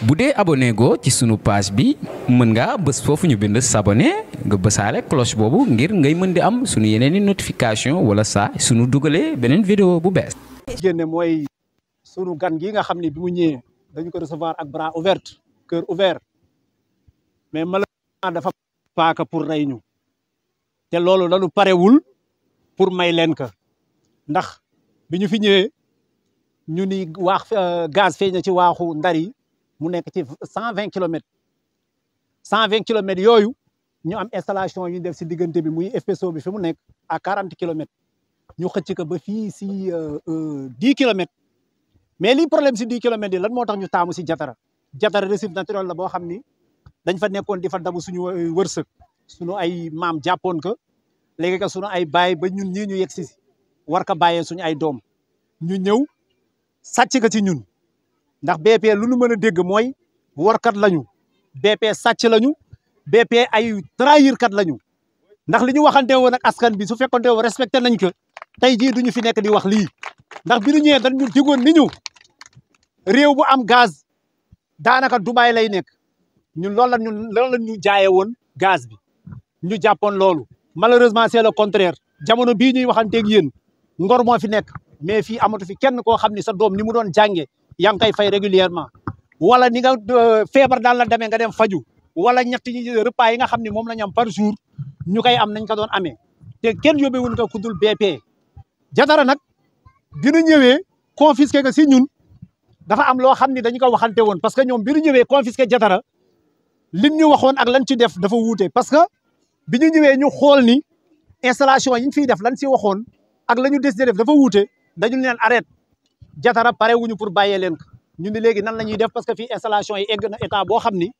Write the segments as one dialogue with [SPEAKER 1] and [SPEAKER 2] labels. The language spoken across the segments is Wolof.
[SPEAKER 1] bu dee abonné go ci sunu page bi mën ngaa bës foofu ñu bind s'abonner nga bësaale cloche boobu ngir ngay mën di am sunu yeneen i notification wala saa sunu dugalee beneen vidéo bu bees.
[SPEAKER 2] génne mooy sunu gan gi nga xam ne bi mu ñëwee dañu ko recevoir ak bras ouvert cœur ouvert mais malheureusement dafa paaka pour rey ñu te loolu lañu parewul pour may leen ka ndax bi ñu fi ñëwee ñu ni waax gaz feeñ na ci waaxu Ndar yi mu nekk ci 120 kilomètres 120 kilomètres yooyu ñu am installation yu ñu def si diggante bi muy FPSO bi fi mu nekk à 40 kilomètres ñu xëcc ko ba fii si 10 kilomètres mais li problème si 10 kilomètres yi lan moo tax ñu taamu si Jatara Jatara récif naturel la boo xam ni dañ fa nekkoon di fa dabu suñu wërsëg suñu ay maam jàppoon ko léegi ka suñu ay baay ba ñun ñii ñu yegg si war ko bàyyee suñu ay doom ñu ñëw sàcc ko ci ñun ndax BP lu nu mën a dégg mooy warkat lañu BP sàcc lañu BP ay trahir kat lañu ndax li ñu waxante woon ak askan bi su fekkonte woon respecté nañ ko tey jii duñu fi nekk di wax lii ndax bi ñu ñëwee dañ ñu digoon ni ñu réew bu am gaz daanaka Dubaï lay nekk ñun loolu la ñu jaayee woon gaz bi ñu jàppoon loolu malheureusement c'est le contraire jamono bii ñuy waxanteeg yéen ngor moo fi nekk mais fii amatu fi kenn koo xam ni sa doom ni mu doon jànge yaa ngi koy fay régulièrement wala ni nga feebar daan la demee nga dem faju wala ñetti repas yi nga xam ne moom la ñu am par jour ñu koy am nañ ko doon amee te kenn yóbbewuñ ko ku dul BP Jatara nag bi ñu ñëwee confisqué ko si ñun dafa am loo xam ni dañu ko waxante woon parce que ñoom bi ñu ñëwee confisqué Jatara liñ ñu waxoon ak lan ci def dafa wuute parce que bi ñu ñëwee ñu xool ni installation yi ñu fiy def lan si waxoon ak la ñu décidé def dafa wuute dañu leen arrête Jatara pare wuñu pour bàyyee leen ko ñu ni léegi nan la ñuy def parce que fii installation yi egg na état boo xam ni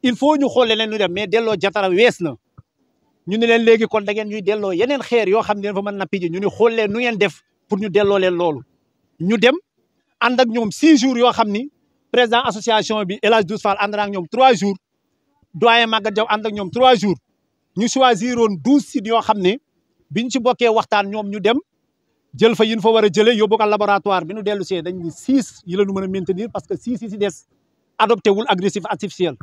[SPEAKER 2] il faut ñu xool leen ñu dem mais delloo Jatara wees na ñu ni leen léegi kon da ngeen ñuy delloo yeneen xeer yoo xam ne dafa mën nappi ji ñu ni xool leen nu ngeen def pour ñu delloo leen loolu ñu dem ànd ak ñoom 6 jours yoo xam ni président association bi El Hadj Diouf Fall ànd ak ñoom 3 jours doyen Maguette Diaw ànd ak ñoom 3 jours ñu choisiroon 12 sites yoo xam ne biñ ci bokkee waxtaan ñoom ñu dem jël fa yin fa war a jëlee yóbbu ko laboratoire bi ñu dellu see dañ ni 6 yi la ñu mën a maintenir parce que 6 yi si des adopté wul agressif artificiel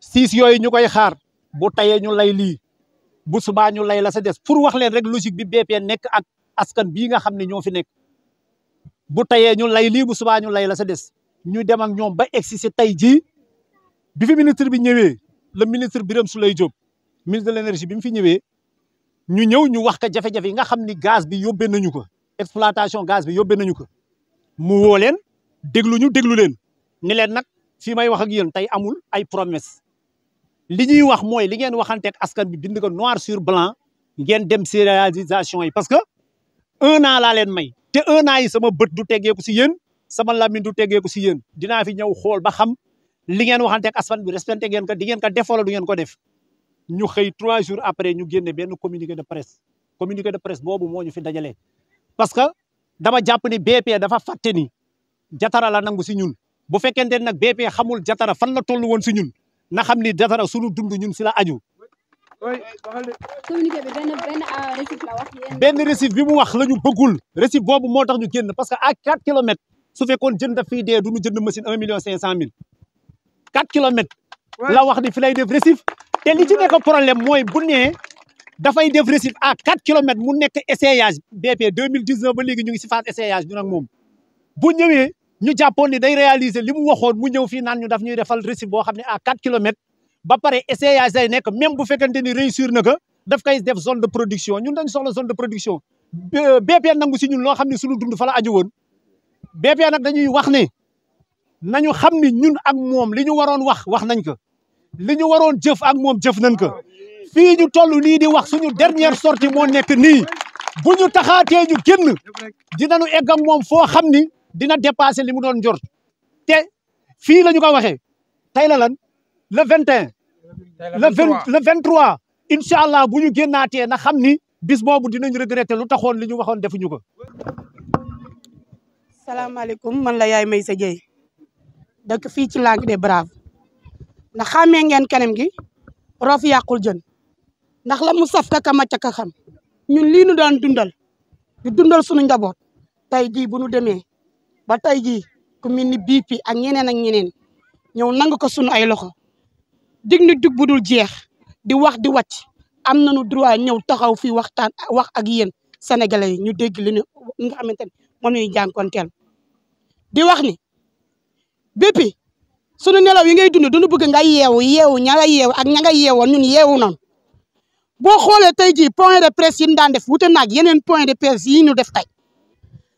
[SPEAKER 2] 6 yooyu ñu koy xaar bu tayee ñu lay lii bu subaa ñu lay la sa des pour wax leen rek logique bi BP nekk ak askan bii nga xam ne ñoo fi nekk bu tayee ñu lay lii bu subaa ñu lay la sa des ñu dem ak ñoom ba egsi si tey jii bi fi ministre bi ñëwee le ministre Birame Souleye Diop ministre de l'énergie bi mu fi ñëwee ñu ñëw ñu wax ko jafe-jafe yi nga xam ni gaz bi yóbbee nañu ko exploitation gaz bi yóbbee nañu ko mu woo leen déglu leen ni leen nag fii may wax ak yéen tey amul ay promesse li ñuy wax mooy li ngeen waxanteeg askan bi bind ko noir sur blanc ngeen dem si réalisation yi parce que 1 an laa leen may te 1 an yi sama bët du teggeeku si yéen sama lamine du teggeeku si yéen dinaa fi ñëw xool ba xam li ngeen waxanteeg askan bi respecté ngeen ko di ngeen ko def wala du ngeen ko def ñu xëy 3 jours après ñu génne benn communiqué de presse boobu moo ñu fi dajalee parce que dama jàpp ni BP dafa fàtte ni Jatara la nangu si ñun bu fekkente nag BP xamul Jatara fan la toll woon si ñun na xam ni Jatara sunu dund ñun si la aju.
[SPEAKER 3] communiqué bi benn récif la wax.
[SPEAKER 2] benn récif bi mu wax la ñu bëggul récif boobu moo tax ñu génn parce que à 4 kilomètres su fekkoon jënd fii dee du ñu jënd machine 1,5 million 4 kilomètres. la wax ni fi lay def récif. te li ci nekk problème mooy bu nee dafay def récif à 4 kilomètres mu nekk essayage BP 2019 ba léegi ñu ngi si phase essayage ñu nag moom bu ñëwee ñu jàppoon ni day réaliser li mu waxoon mu ñëw fii naan ñu daf ñuy defal récif boo xam ne à 4 kilomètres ba pare essayage day nekk même bu fekkente ni réussir na ko daf koy def zone de production ñun dañu soxla zone de production BP nangu si ñun loo xam ne suñu dund fa la aju woon BP nag dañuy wax ne nañu xam ni ñun ak moom li ñu waroon wax nañ ko li ñu waroon jëf ak moom jëf nañ ko fii ñu toll nii di wax suñu dernière sortie moo nekk nii bu ñu taxaatee ñu génn dinañu egg ak moom foo xam ni dina dépasser li mu doon njort te fii la ñu ko waxee tey la lan le 21 le 23 incha allah bu ñu génnaatee na xam ni bis boobu dinañ regretter lu taxoon li ñu waxoon defuñu ko.
[SPEAKER 4] salaamaaleykum man la Yaay Maysa Dieye dëkk fii ci Langue des Braves ndax xàmmee ngeen kanam gi roof yàqul jën ndax la mu saf ka ma ca ka xam ñun lii nu doon dundal di dundal suñu njaboot tey jii bu nu demee ba tey jii ku mel ni BP ak ñeneen ñëw nangu ko sunu ay loxo dig ni dug bu dul jeex di wax di wàcc am nañu droit ñëw taxaw fii waxtaan wax ak yéen sénégalais yi ñu dégg li nga xamante ne moom la ñuy jànkonteel di wax ni bépp sunu nelaw yi ngay dund duñu bëgg nga yeewu ña nga yeewu ak ña nga yeewoon ñun yeewu noonu boo xoolee tey jii point de presse yi ñu daan def wute naag yeneen point de presse yi ñu def tey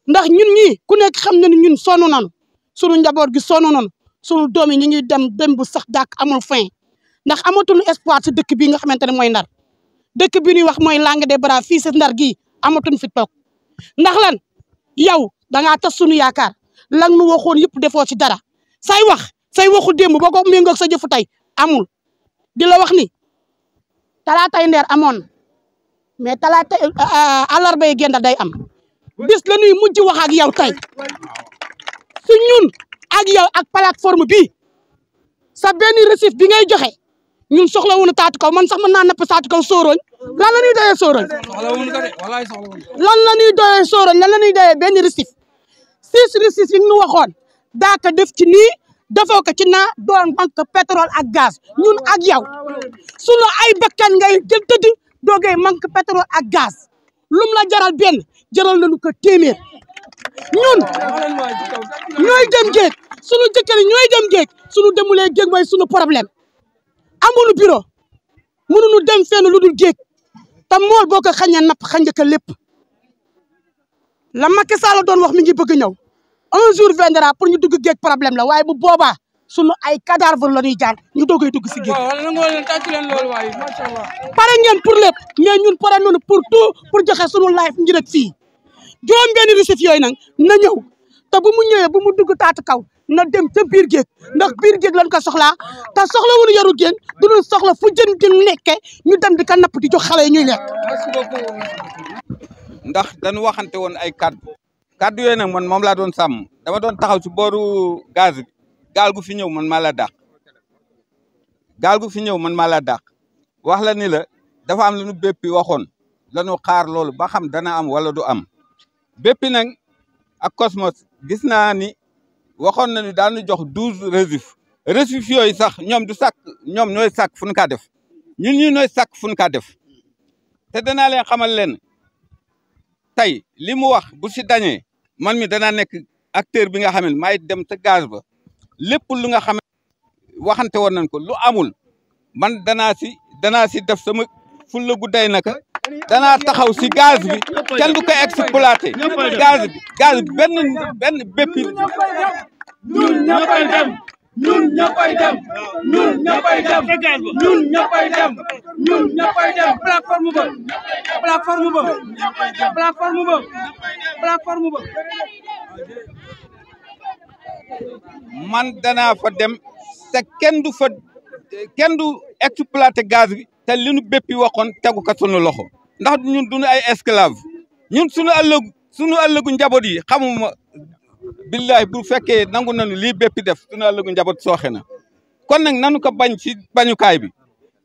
[SPEAKER 4] ndax ñun ñii ku nekk xam na ni ñun sonn nañu sunu njaboot gi sonn nañu sunu doom yi ñu ngi dem bu sax dàkk amul fin ndax amatuñu espoir si dëkk bii nga xamante ne mooy Ndar dëkk bi ñuy wax mooy Langue des Braves fii si Ndar gii amatuñ fi toog ndax lan yow da ngaa tas sunu yaakaar lan nu waxoon yëpp defoo ci dara say waxu démb boo ko méngoog sa jëfu tey amul di la wax ni talaatay ndeer amoon mais talaatay àllarba yi genda day am bis la ñuy mujj wax ak yow tey su ñun ak yow ak plateforme bi sa benn récif bi ngay joxe ñun soxla wuñu taatu kaw man sax mën naa napp taatu kaw sóoroñ lan la ñuy doyee sóoroñ lan la ñuy doyee sóoroñ lan la ñuy doyee benn récif 6 récif yi ñu waxoon daaka def ci nii defoo ko ci naa doon banque pétrole ak gaz ñun ak yow sunu ay bakkan ngay jël tëdd doogay manque pétrole ak gaz lum la jaral benn jaral nañu ko téeméer ñun ñooy dem géej sunu jëkkër yi ñooy dem géej sunu demulee géej mooy sunu problème amuñu bureau mënuñu dem fenn lu dul géej te mool boo ko xañee napp xañ nga ko lépp la Macky Sall doon wax mi ngi bëgg ñëw un jour viendra pour ñu dugg géej problème la waaye bu boobaa sunu ay cadavre la ñuy jaar ñu doogay dugg si géej. pare ngeen pour lépp mais ñun pare nañu pour tout pour joxe sunu life ngi rek fii juróom benn récif yooyu nag na ñëw te bu mu ñëwee bu mu dugg taatu kaw na dem ca biir géej ndax biir géej lañ ko soxlaa te soxla wuñu yaru géej duñu soxla fu jën di nekke ñu dem di ko napp di jox xale yi ñuy lekk.
[SPEAKER 5] ndax dañu waxante woon ay kaddu yooyu nag man moom laa doon sàmm dama doon taxaw si booru gaz bi gaal gu fi ñëw man maa la dàq gaal gu fi ñëw man maa la dàq wax la ni la dafa am lu nu béppi waxoon lañu xaar loolu ba xam dana am wala du am béppi nag ak Cosmos gis naa ni waxoon nañu daanu jox 12 récifs yooyu sax ñoom du sàkk ñoom ñooy sàkk fu ñu kaa def ñun ñi ñooy sàkk fu ñu kaa def te danaa leen xamal leen tey li mu wax bu si dañee man mi danaa nekk acteur bi nga xam ne maay dem te gaz ba lépp lu nga xam ne waxante woon nañ ko lu amul man danaa si def sama fulla gu day naka danaa taxaw si gaz bi kenn du ko exploité gaz bi benn béppi
[SPEAKER 6] ñun ñëppay dem ñun ñëppay dem ñun ñëppay dem ñun ñëppay dem ñun ñëppay dem plateforme ba
[SPEAKER 5] man danaa fa dem te kenn du exploité gaz bi te li nu béppi waxoon tegu ko sunu loxo ndax ñun duñu ay esclave ñun sunu ëllëgu njaboot yi xamuma billahi bu fekkee nangu nañu lii béppi def sunu ëllëgu njaboot sooxe na kon nag nanu ko bañ ci bañukaay bi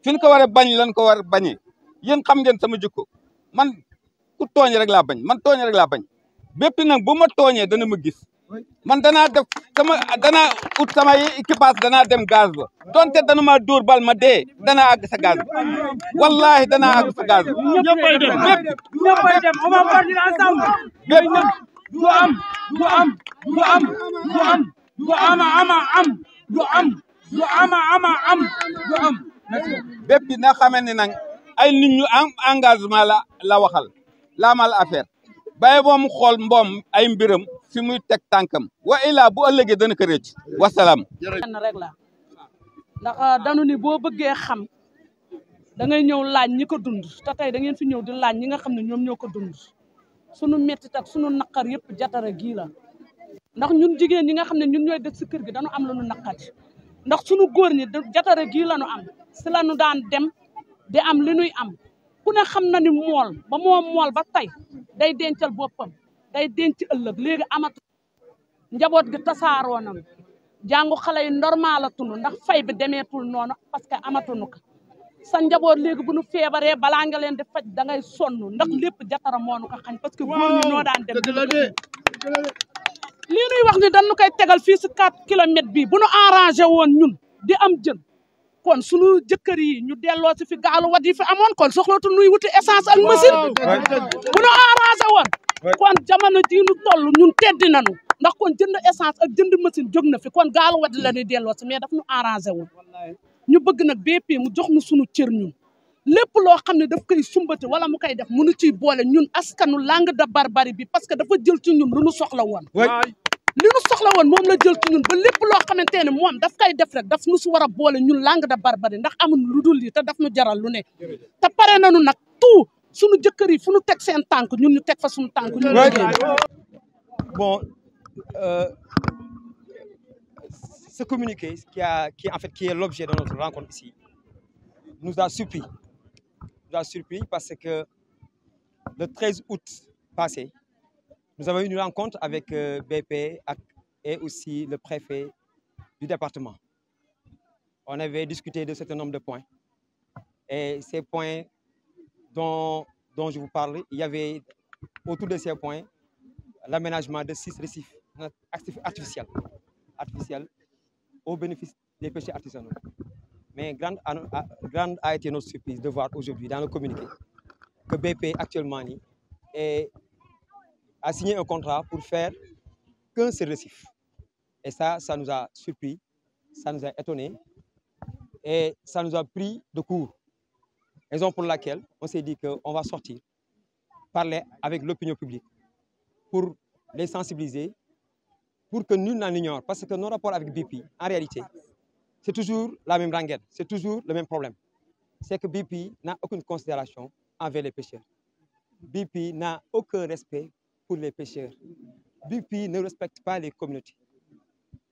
[SPEAKER 5] fi ñu ko war a bañ lan ko war a bañee yéen xam ngeen sama jikko man ku tooñ rek laa bañ man tooñ rek laa bañ béppi nag bu ma tooñee dana ma gis man danaa ut sama équipage danaa dem gaz ba donte dana ma dóor bal ma dee danaa àgg sa gaz ba wallahi danaa àgg sa gaz ba
[SPEAKER 6] ñëppay dem on va partir ensemble du am
[SPEAKER 5] bépp na xamee ni nag ay nit ñu am engagement la waxal laamal affaire baye moom xool mboom ay mbiram fi muy teg tànkam wa ilaa bu ëllëgee dana ko rëcc wasalaam
[SPEAKER 4] rek la ndax dañu ni boo bëggee xam da ngay ñëw laaj ñi ko dund te tey da ngeen fi ñëw di laaj ñi nga xam ne ñoom ñoo ko dund sunu mettit ak sunu naqar yëpp jatara gii la ndax ñun jigéen ñi nga xam ne ñun ñooy dëkk si kër gi dañu am lu nu naqati ndax sunu góor ñi jatara gii la nu am si la nu daan dem di am li nuy am ku ne xam na ni mool ba tey day dencal boppam day denc ëllëg léegi amatu njaboot gi tasaaroo nañu jàngu xale yi normal la tunu ndax fay bi demeetul noonu parce que amatuñu ko sa njaboot léegi bu nu feebaree balaa nga leen di faj da ngay sonn ndax lépp jatara moo nu ko xañ parce que góor ñi noo daan dem lii nuy wax ni dañu koy tegal fii si 4 kilomètres bii bu nu arrangé woon ñun di am jën kon sunu jëkkër yi ñu delloo si fi gaalu wat yi fi amoon kon soxlootu nuy wuti essence ak machine bu nu arrangé woon kon jamono jii nu toll ñun teddi nañu ndax kon jënd essence ak jënd machine jóg na fi kon gaalu wat la ñuy delloo si mais daf nu arrangé woon ñu bëgg nag BP mu jox nu sunu cër ñun lépp loo xam ne daf koy sumbati wala mu koy def mënu ciy boole ñun askanu Langue de Barbarie bi parce que dafa jël ci ñun lu nu soxla woon li nu soxla woon moom la jël ci ñun ba lépp loo xamante ne moom daf koy def rek daf nu si war a boole ñun Langue de Barbarie ndax amuñu lu dul lii te daf nu jaral lu ne te pare nañu nag tout suñu jëkkër yi fu nu teg seen tànk ñun ñu teg fa suñu tànk ñun
[SPEAKER 7] bon ce communiqué qui est l'objet de notre rencontre ici nous a surpris parce que le 13 août passé nous avons eu une rencontre avec BP et aussi le préfet du département. On avait discuté de un certain nombre de points. Et ces points dont je vous parle, il y avait autour de ces points l'aménagement de 6 récifs artificiels au bénéfice des pêcheurs artisanaux. Mais grande a été notre surprise de voir aujourd'hui dans le communiqué que BP actuellement a signé un contrat pour faire qu'un seul récif. Et ça nous a surpris, ça nous a étonnés et ça nous a pris de court. Raison pour laquelle on s'est dit qu'on va sortir, parler avec l'opinion publique pour les sensibiliser, pour que nul n'en ignore. Parce que nos rapports avec BP, en réalité, c'est toujours la même rengaine, c'est toujours le même problème. C'est que BP n'a aucune considération envers les pêcheurs. BP n'a aucun respect pour les pêcheurs. BP ne respecte pas les communautés.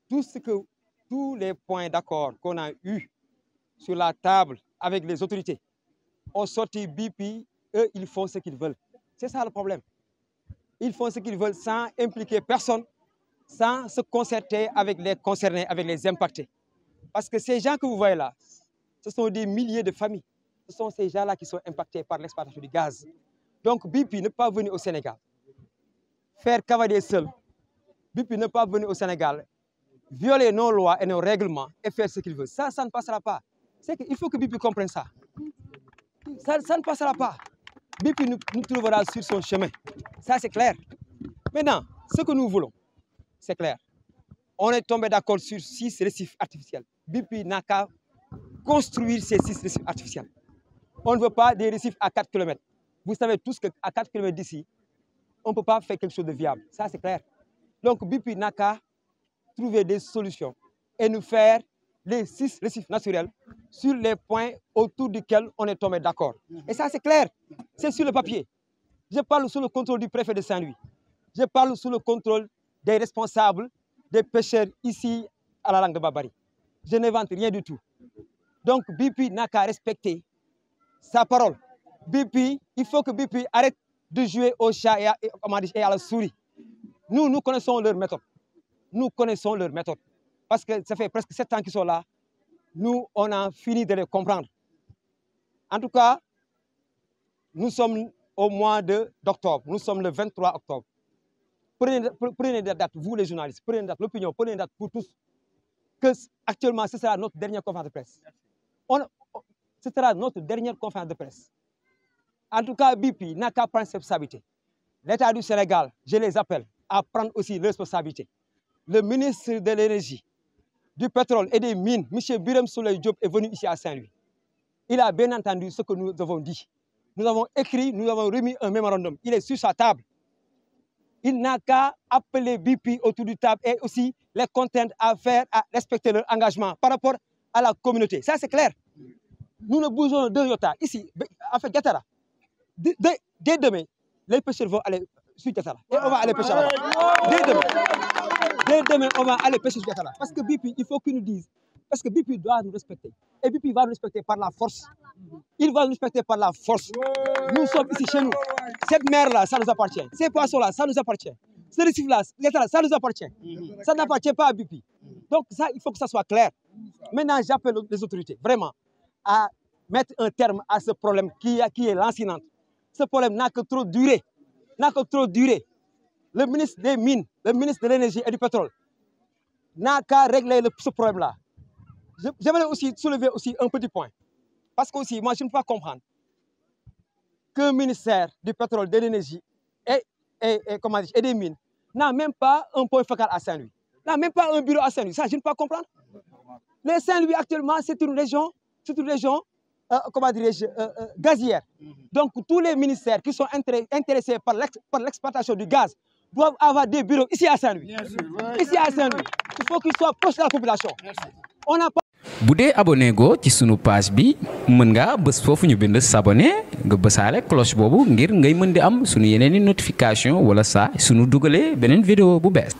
[SPEAKER 7] Tous les points d'accord qu'on a eus sur la table avec les autorités ont sorti BP, eux, ils font ce qu'ils veulent. C'est ça le problème. Ils font ce qu'ils veulent sans impliquer personne, sans se concerter avec les concernés, avec les impactés. Parce que ces gens que vous voyez là, ce sont des milliers de familles. Ce sont ces gens-là qui sont impactés par l'exploitation du gaz. Donc BP ne peut pas venir au Sénégal faire cavaler seul. BP ne peut pas venir au Sénégal violer nos lois et nos règlements et faire ce qu'il veut. Ça ne passera pas. Il faut que BP comprenne ça. Ça ne passera pas. BP nous trouvera sur son chemin. Ça, c'est clair. Maintenant, ce que nous voulons, c'est clair. On est tombé d'accord sur 6 récifs artificiels. BP n'a qu'à construire ces 6 récifs artificiels. On ne veut pas des récifs à 4 km. Vous savez tous qu'à 4 km d'ici, on ne peut pas faire quelque chose de viable. Ça, c'est clair. Donc, BP n'a qu'à trouver des solutions et nous faire les 6 récifs naturels sur les points autour desquels on est tombé d'accord. Et ça, c'est clair. C'est sur le papier. Je parle sous le contrôle du préfet de Saint-Louis. Je parle sous le contrôle des responsables, des pêcheurs ici à la Langue de Barbarie. Je n'invente rien du tout. Donc, BP n'a qu'à respecter sa parole. BP, il faut que BP arrête de jouer au chat et à la souris. Nous connaissons leur méthode. Nous connaissons leur méthode. Parce que ça fait presque 7 ans qu'ils sont là. Nous, on a fini de les comprendre. En tout cas, nous sommes au mois d'octobre. Nous sommes le 23 octobre. Prenez des dates, vous les journalistes, prenez une date, l'opinion, prenez une date pour tous. Que actuellement, ce sera notre dernière conférence de presse. Ce sera notre dernière conférence de presse. En tout cas, BP n'a qu'à prendre ses responsabilités. L'État du Sénégal, je les appelle à prendre aussi leurs responsabilités. Le ministre de l'Énergie, du pétrole et des mines, M. Birame Souleye Diop, est venu ici à Saint-Louis. Il a bien entendu ce que nous avons dit. Nous avons écrit, nous avons remis un mémorandum. Il est sur sa table. Il n'a qu'à appeler BP autour du table et aussi les contraindre à respecter leur engagement par rapport à la communauté. Ça, c'est clair. Nous ne bougeons d'un iota. Ici, en fait, Gatara, dès demain, les pêcheurs vont aller sur Gatara. Et on va aller pêcher là-bas. Dès demain, on va aller pêcher sur Gatara. Parce que BP, il faut qu'ils nous disent. Parce que BP doit nous respecter. Et BP va nous respecter par la force. Il va nous respecter par la force. Nous sommes ici chez nous. Cette mer-là, ça nous appartient. Ces poissons-là, ça nous appartient. Ce récif-là, ça nous appartient. Ça n'appartient pas à BP. Donc ça, il faut que ça soit clair. Maintenant, j'appelle les autorités, vraiment, à mettre un terme à ce problème qui est lancinant. Ce problème n'a que trop duré. N'a que trop duré. le ministre des Mines, le ministre de l'Énergie et du Pétrole n'a qu'à régler ce problème-là. J'aimerais aussi soulever aussi un petit point. Parce que aussi, moi, je ne peux pas comprendre qu'un ministère du Pétrole, de l'Énergie et des Mines n'a même pas un point focal à Saint-Louis, n'a même pas un bureau à Saint-Louis. Ça, je ne peux pas comprendre. Les Saint-Louis, actuellement, c'est une région gazière. Donc, tous les ministères qui sont intéressés par l'exploitation du gaz doivent avoir des bureaux ici à Saint-Louis. Ici à Saint-Louis. Il faut qu'ils soient proches de la population. On n'a pas...
[SPEAKER 1] bu dee abonné go ci sunu page bi mën nga bës foofu ñu bind s'abonner nga bësaale cloche boobu ngir ngay mën di am sunu yeneen i notification wala saa sunu dugalee beneen vidéo bu bees